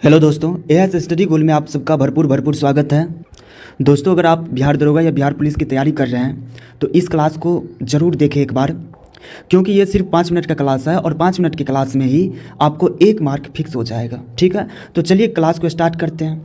Hello दोस्तों, as study gold में आप सबका भरपूर स्वागत है। दोस्तों, अगर आप बिहार दरोगा या बिहार पुलिस की तैयारी कर रहे हैं तो इस क्लास को ज़रूर देखें एक बार, क्योंकि ये सिर्फ 5 मिनट का क्लास है और 5 मिनट की क्लास में ही आपको 1 मार्क फिक्स हो जाएगा। ठीक है, तो चलिए क्लास को स्टार्ट करते हैं।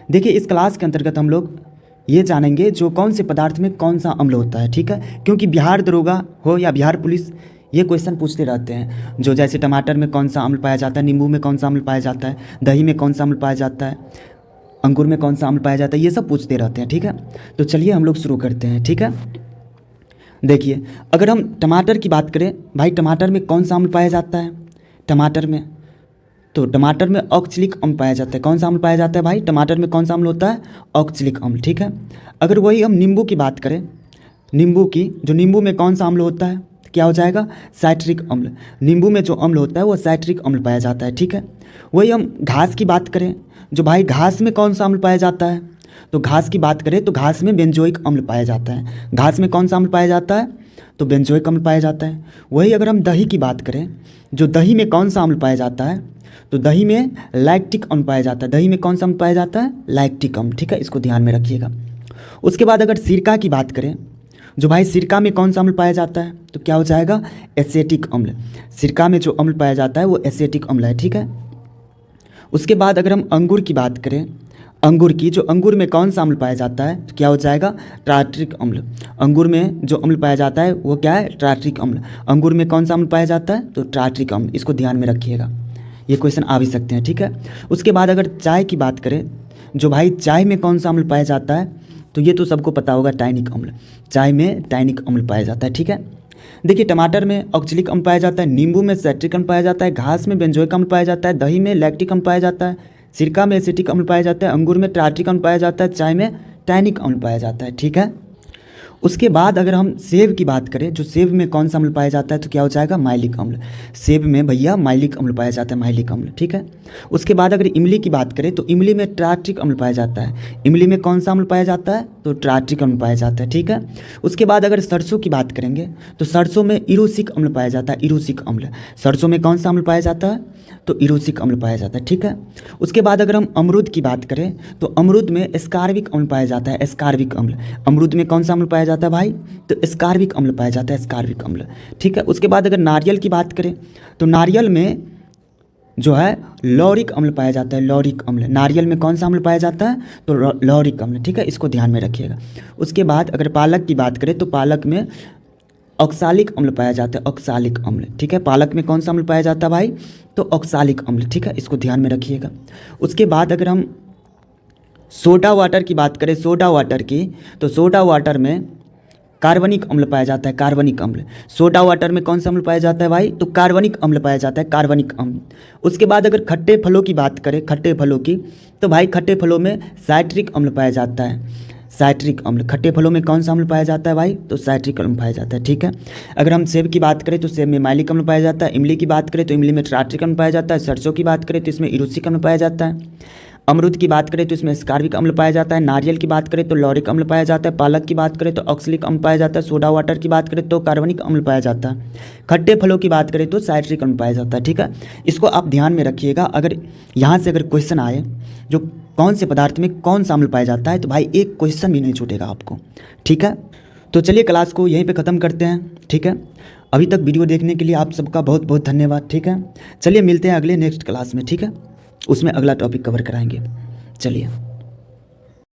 देखिए, इस क्लास के अंतर्गत हम लोग ये जानेंगे जो कौन से पदार्थ में कौन सा अम्ल होता है। ठीक है, क्योंकि बिहार दरोगा हो या बिहार पुलिस ये क्वेश्चन पूछते रहते हैं, जो जैसे टमाटर में कौन सा अम्ल पाया जाता है, नींबू में कौन सा अम्ल पाया जाता है, दही में कौन सा अम्ल पाया जाता है, अंगूर में कौन सा अम्ल पाया जाता है, ये सब पूछते रहते हैं। ठीक है, तो चलिए हम लोग शुरू करते हैं। ठीक है, देखिए, अगर हम टमाटर की बात करें, भाई टमाटर में कौन सा अम्ल पाया जाता है? टमाटर में तो टमाटर में ऑक्सैलिक अम्ल पाया जाता है। कौन सा अम्ल पाया जाता है भाई? टमाटर में कौन सा अम्ल होता है? ऑक्सैलिक अम्ल। ठीक है, अगर वही हम नींबू की बात करें, नींबू की, जो नींबू में कौन सा अम्ल होता है, क्या हो जाएगा? साइट्रिक अम्ल। नींबू में जो अम्ल होता है वो साइट्रिक अम्ल पाया जाता है। ठीक है, वही हम घास की बात करें, जो भाई घास में कौन सा अम्ल पाया जाता है, तो घास की बात करें तो घास में बेंजोइक अम्ल पाया जाता है। घास में कौन सा अम्ल पाया जाता है? तो बेंजोइक अम्ल पाया जाता है। वही अगर हम दही की बात करें, जो दही में कौन सा अम्ल पाया जाता है, तो दही में लैक्टिक अम्ल पाया जाता है। दही में कौन सा अम्ल पाया जाता है? लैक्टिक अम्ल। ठीक है, इसको ध्यान में रखिएगा। उसके बाद अगर सिरका की बात करें, जो भाई सिरका में कौन सा अम्ल पाया जाता है, तो क्या हो जाएगा? एसेटिक अम्ल। सिरका में जो अम्ल पाया जाता है वो एसेटिक अम्ल है। ठीक है, उसके बाद अगर हम अंगूर की बात करें, अंगूर की, जो अंगूर में कौन सा अम्ल पाया जाता है, तो क्या हो जाएगा? टार्ट्रिक अम्ल। अंगूर में जो अम्ल पाया जाता है वो क्या है? टार्ट्रिक अम्ल। अंगूर में कौन सा अम्ल पाया जाता है? तो टार्ट्रिक अम्ल। इसको ध्यान में रखिएगा, ये क्वेश्चन आ भी सकते हैं। ठीक है, उसके बाद अगर चाय की बात करें, जो भाई चाय में कौन सा अम्ल पाया जाता है, तो ये तो सबको पता होगा, टैनिक अम्ल। चाय में टैनिक अम्ल पाया जाता है। ठीक है, देखिए, टमाटर में ऑक्सैलिक अम्ल पाया जाता है, नींबू में साइट्रिक अम्ल पाया जाता है, घास में बेंजोइक अम्ल पाया जाता है, दही में लैक्टिक अम्ल पाया जाता है, सिरका में एसिटिक अम्ल पाया जाता है, अंगूर में टार्ट्रिक अम्ल पाया जाता है, चाय में टैनिक अम्ल पाया जाता है। ठीक है, उसके बाद अगर हम सेब की बात करें, जो सेब में कौन सा अम्ल पाया जाता है, तो क्या हो जाएगा? माइलिक अम्ल। सेब में भैया माइलिक अम्ल पाया जाता है, माइलिक अम्ल। ठीक है, उसके बाद अगर इमली की बात करें, तो इमली में टार्ट्रिक अम्ल पाया जाता है। इमली में कौन सा अम्ल पाया जाता है? तो टार्ट्रिक अम्ल पाया जाता है। ठीक है, उसके बाद अगर सरसों की बात करेंगे, तो सरसों में इरोसिक अम्ल पाया जाता है, इरोसिक अम्ल। सरसों में कौन सा अम्ल पाया जाता है? तो इरोसिक अम्ल पाया जाता है। ठीक है, उसके बाद अगर हम अमरूद की बात करें, तो अमरूद में एस्कार्बिक अम्ल पाया जाता है, एस्कार्बिक अम्ल। अमरूद में कौन सा अम्ल पाया जाता है भाई? तो एस्कार्बिक अम्ल पाया जाता है, एस्कार्बिक अम्ल। ठीक है, उसके बाद अगर नारियल की बात करें, तो नारियल में जो है लॉरिक अम्ल पाया जाता है, लॉरिक अम्ल। नारियल में कौन सा अम्ल पाया जाता है? तो लॉरिक अम्ल। ठीक है, इसको ध्यान में रखिएगा। उसके बाद अगर पालक की बात करें, तो पालक में ऑक्सालिक अम्ल पाया जाता है, ऑक्सालिक अम्ल। ठीक है, पालक में कौन सा अम्ल पाया जाता है भाई? तो ऑक्सालिक अम्ल। ठीक है, इसको ध्यान में रखिएगा। उसके बाद अगर हम सोडा वाटर की बात करें, सोडा वाटर की, तो सोडा वाटर में कार्बनिक अम्ल पाया जाता है, कार्बनिक अम्ल। सोडा वाटर में कौन सा अम्ल पाया जाता है भाई? तो कार्बनिक अम्ल पाया जाता है, कार्बनिक अम्ल। उसके बाद अगर खट्टे फलों की बात करें, खट्टे फलों की, तो भाई खट्टे फलों में साइट्रिक अम्ल पाया जाता है, साइट्रिक अम्ल। खट्टे फलों में कौन सा अम्ल पाया जाता है भाई? तो साइट्रिक अम्ल पाया जाता है। ठीक है, अगर हम सेब की बात करें, तो सेब में माइलिक अम्ल पाया जाता है। इमली की बात करें तो इमली में टार्ट्रिक अम्ल पाया जाता है। सरसों की बात करें तो इसमें इरोसिक अम्ल पाया जाता है। अमरूद की बात करें तो इसमें एस्कार्बिक अम्ल पाया जाता है। नारियल की बात करें तो लॉरिक अम्ल पाया जाता है। पालक की बात करें तो ऑक्सैलिक अम्ल पाया जाता है। सोडा वाटर की बात करें तो कार्बनिक अम्ल पाया जाता है। खट्टे फलों की बात करें तो साइट्रिक अम्ल पाया जाता है। ठीक है, इसको आप ध्यान में रखिएगा। अगर यहाँ से अगर क्वेश्चन आए जो कौन से पदार्थ में कौन सा अम्ल पाया जाता है, तो भाई एक क्वेश्चन भी नहीं छूटेगा आपको। ठीक है, तो चलिए क्लास को यहीं पे ख़त्म करते हैं। ठीक है, अभी तक वीडियो देखने के लिए आप सबका बहुत बहुत धन्यवाद। ठीक है, चलिए मिलते हैं अगले नेक्स्ट क्लास में। ठीक है, उसमें अगला टॉपिक कवर कराएंगे। चलिए।